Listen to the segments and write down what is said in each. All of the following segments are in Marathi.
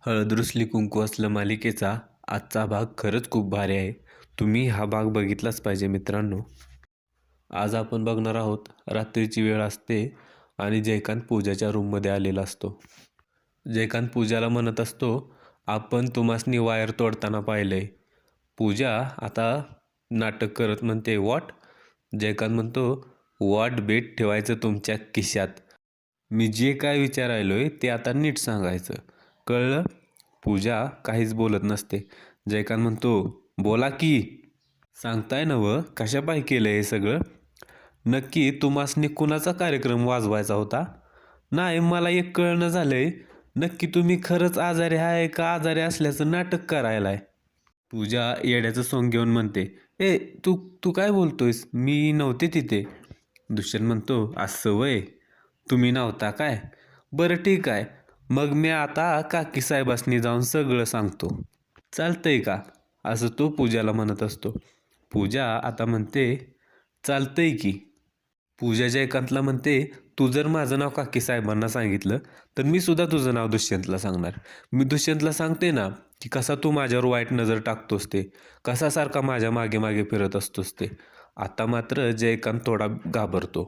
हळद रुसली कुंकू असलं मालिकेचा आजचा भाग खरंच खूप भारी आहे. तुम्ही हा भाग बघितलाच पाहिजे मित्रांनो. आज आपण बघणार आहोत रात्रीची वेळ असते आणि जयकांत पूजाच्या रूममध्ये आलेला असतो. जयकांत पूजाला म्हणत असतो, आपण तुम्हासनी वायर तोडताना पाहिलंय. पूजा आता नाटक करत म्हणते, व्हॉट? जयकांत म्हणतो, व्हॉट बेट ठेवायचं तुमच्या खिशात. मी जे काय विचारायलोय ते आता नीट सांगायचं, कळलं? पूजा काहीच बोलत नसते. जयकांत म्हणतो, बोला की. सांगताय नवं कशा पाय केलं हे सगळं? नक्की तुम्हासनी कुणाचा कार्यक्रम वाजवायचा होता? नाही, मला एक कळणं झालंय, नक्की तुम्ही खरंच आजारी आहे का आजारी असल्याचं नाटक करायलाय? पूजा येड्याचं सोंग घेऊन म्हणते, ए तू तू काय बोलतोयस? मी नव्हते तिथे. दुष्यंत म्हणतो, असं वय, तुम्ही नव्हता काय? बरं ठीक आहे, मग मी आता काकी साहेबासनी जाऊन सगळं सांगतो. चालतंय का? असं तो पूजाला म्हणत असतो. पूजा आता म्हणते, चालतंय की. पूजा जयकांतला म्हणते, तू जर माझं नाव काकी साहेबांना सांगितलं तर मी सुद्धा तुझं नाव दुष्यंतला सांगणार. मी दुष्यंतला सांगते ना की कसा तू माझ्यावर वाईट नजर टाकतोस ते, कसा सारखा माझ्या मागे मागे फिरत असतोस ते. आता मात्र जयकांत थोडा घाबरतो.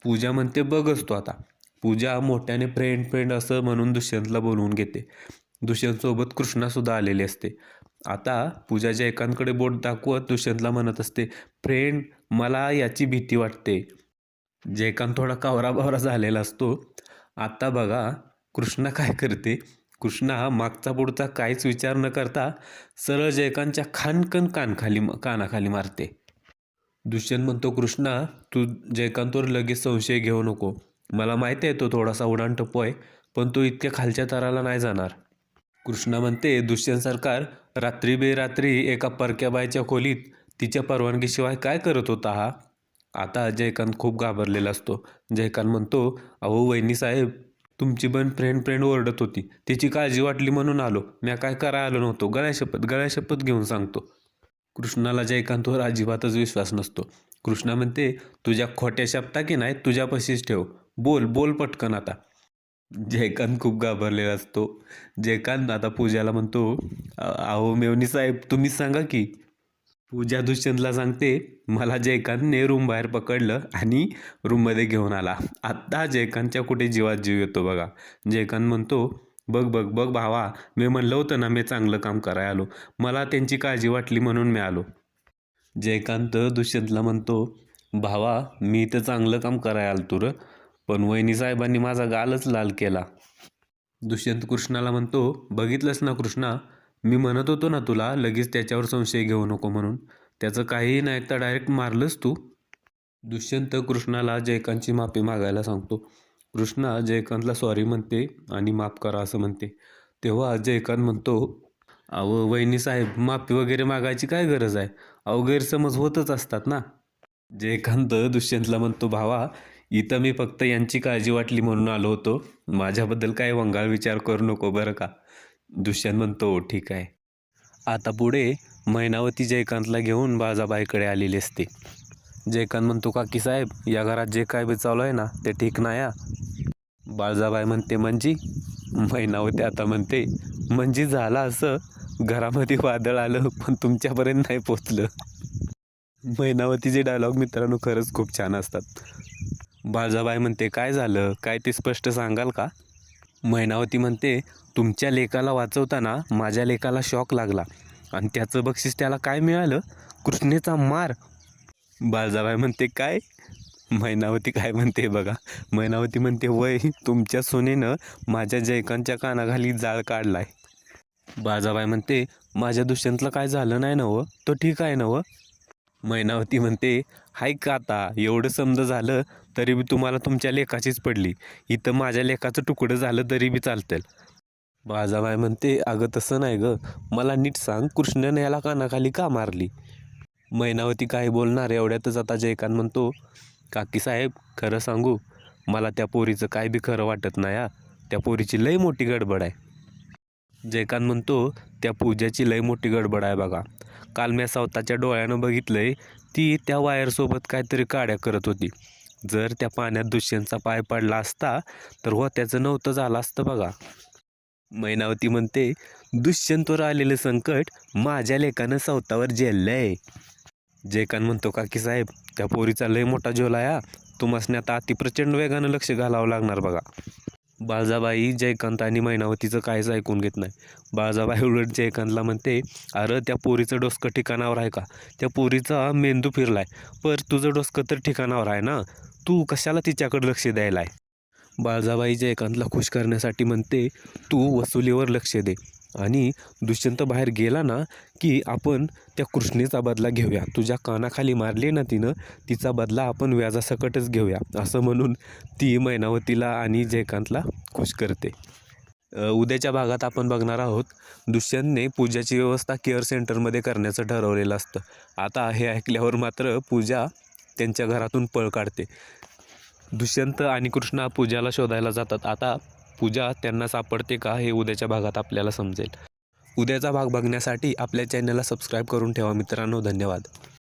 पूजा म्हणते, बघच तो आता. पूजा मोठ्याने फ्रेंड फ्रेंड असं म्हणून दुष्यंतला बोलवून घेते. दुष्यंतसोबत कृष्णासुद्धा आलेली असते. आता पूजा जयकांतकडे बोट दाखवत दुष्यंतला म्हणत असते, फ्रेंड मला याची भीती वाटते. जयकांत थोडा कावराबावरा झालेला असतो. आता बघा कृष्णा काय करते. कृष्णा मागचा पुढचा काहीच विचार न करता सरळ जयकांतच्या खानकन कानाखाली मारते. दुष्यंत म्हणतो, कृष्णा तू जयकांतवर लगेच संशय घेऊ नको. मला माहिती आहे तो थोडासा उडाणटप्पू आहे, पण तो इतक्या खालच्या तराला नाही जाणार. कृष्णा म्हणते, दुष्यंत सरकार रात्री बेरात्री एका परक्या बाईच्या खोलीत तिच्या परवानगीशिवाय काय करत होता हा? आता जयकांत खूप घाबरलेला असतो. जयकांत म्हणतो, अहो वहिनी साहेब, तुमची पण फ्रेंड फ्रेंड ओरडत होती, तिची काळजी वाटली म्हणून आलो, मी काय करायला आलो नव्हतो, गळ्याशपथ घेऊन सांगतो. कृष्णाला जयकांतवर अजिबातच विश्वास नसतो. कृष्णा म्हणते, तुझ्या खोट्या शपथा की नाही तुझ्यापाशीच ठेव, बोल बोल पटकन आता. जयकांत खूप घाबरलेला असतो. जयकांत आता पूजाला म्हणतो, अहो मेवणी साहेब तुम्हीच सांगा की. पूजा दुष्यंतला सांगते, मला जयकांतने रूम बाहेर पकडलं आणि रूममध्ये घेऊन आला. आत्ता जयकांतच्या कुठे जीवात जीव येतो बघा. जयकांत म्हणतो, बघ बघ बघ भावा, मी म्हणलं होतं ना मी चांगलं काम करायला आलो, मला त्यांची काळजी वाटली म्हणून मी आलो. जयकांत दुष्यंतला म्हणतो, भावा मी तर चांगलं काम करायला आलतो र, पण वहिनी साहेबांनी माझा गालच लाल केला. दुष्यंत कृष्णाला म्हणतो, बघितलंस ना कृष्णा, मी म्हणत होतो ना तुला लगेच त्याच्यावर संशय घेऊ नको म्हणून, त्याचं काहीही नाही तर डायरेक्ट मारलंस तू. दुष्यंत कृष्णाला जयकांतची माफी मागायला सांगतो. कृष्णा जयकांतला सॉरी म्हणते आणि माफ करा असं म्हणते. तेव्हा जयकांत म्हणतो, अहो वहिनी साहेब माफी वगैरे मागायची काय गरज आहे, अहो गैरसमज होतच असतात ना. जयकांत दुष्यंतला म्हणतो, भावा इथं मी फक्त यांची काळजी वाटली म्हणून आलो होतो, माझ्याबद्दल काय वंगाळ विचार करू नको बरं का. दुष्यंत म्हणतो, ठीक आहे. आता पुढे मैनावती जयकांतला घेऊन बाळजाबाईकडे आलेली असते. जयकांत म्हणतो, काकी साहेब या घरात जे काय बी चालू आहे ना ते ठीक नाही हा. बाळजाबाई म्हणते, म्हणजे? मैनावती आता म्हणते, म्हणजे झालं असं, घरामध्ये वादळ आलं पण तुमच्यापर्यंत नाही पोचलं. मैनावतीचे डायलॉग मित्रांनो खरंच खूप छान असतात. बाळजाबाई म्हणते, काय झालं काय ते स्पष्ट सांगाल का? मैनावती म्हणते, तुमच्या लेकाला वाचवताना माझ्या लेकाला शॉक लागला आणि त्याचं बक्षीस त्याला काय मिळालं? कृष्णेचा मार. बाळजाबाई म्हणते, काय? मैनावती काय म्हणते बघा. मैनावती म्हणते, वय तुमच्या सुनेनं माझ्या जयकांतच्या कानाखाली जाळ काढलाय. बाळजाबाई म्हणते, माझ्या दुष्यंतला काय झालं नाही नवं, तो ठीक आहे नवं? मैनावती म्हणते, हाय का आता एवढं समज झालं तरी बी तुम्हाला तुमच्या लेकाचीच पडली, इथं माझ्या लेकाचं तुकडं झालं तरी बी चालतं. बाळजाबाई म्हणते, अगं तसं नाही ग, मला नीट सांग कृष्णाने याला कानाखाली का मारली? मैनावती काय बोलणार एवढ्यातच आता जयकांत म्हणतो, काकी साहेब खरं सांगू, मला त्या पोरीचं काय बी खरं वाटत नाही हा, त्या पोरीची लई मोठी गडबड आहे. जयकांत म्हणतो, त्या पूजाची लई मोठी गडबड आहे बघा, काल मी स्वतःच्या डोळ्यानं बघितलंय, ती त्या वायरसोबत काहीतरी काड्या करत होती. जर त्या पाण्यात दुष्यंतचा पाय पडला असता तर हो त्याचं नव्हतं झालं असतं बघा. मैनावती म्हणते, दुष्यंतवर आलेलं संकट माझ्या लेकानं सावतावर झेललंय. जयकांत म्हणतो, काकी साहेब त्या पोरीचा लय मोठा झोला या, तुम्हासने आता अतिप्रचंड वेगानं लक्ष घालावं लागणार बघा. बाळजाबाई जयकांत आणि मैनावतीचं काहीच ऐकून घेत नाही. बाळजाबाई उलट जयकांतला म्हणते, अरे त्या पोरीचं डोसकं ठिकाणावर आहे का? त्या पोरीचा मेंदू फिरलाय, पर तुझं डोसकं तर ठिकाणावर आहे ना, तू कशाला तिच्याकडे लक्ष द्यायला आहे? बाळजाबाई जयकांतला खुश करण्यासाठी म्हणते, तू वसुलीवर लक्ष दे आणि दुष्यंत बाहेर गेला ना की आपण त्या कृष्णेचा बदला घेऊया. तुझ्या कानाखाली मारली ना तिनं, तिचा बदला आपण व्याजासकटच घेऊया, असं म्हणून ती मैनावतीला आणि जयकांतला खुश करते. उद्याच्या भागात आपण बघणार आहोत, दुष्यंतने पूजाची व्यवस्था केअर सेंटरमध्ये करण्याचं ठरवलेलं असतं. आता हे ऐकल्यावर मात्र पूजा त्यांच्या घरातून पळ काढते. दुष्यंत आणि कृष्णा पूजाला शोधायला जातात. आता पूजा त्यांना सापडते का हे उद्याच्या भागात आपल्याला समजेल. उद्याचा भाग बघण्यासाठी आपल्या चॅनलला सबस्क्राईब करून ठेवा मित्रांनो. धन्यवाद.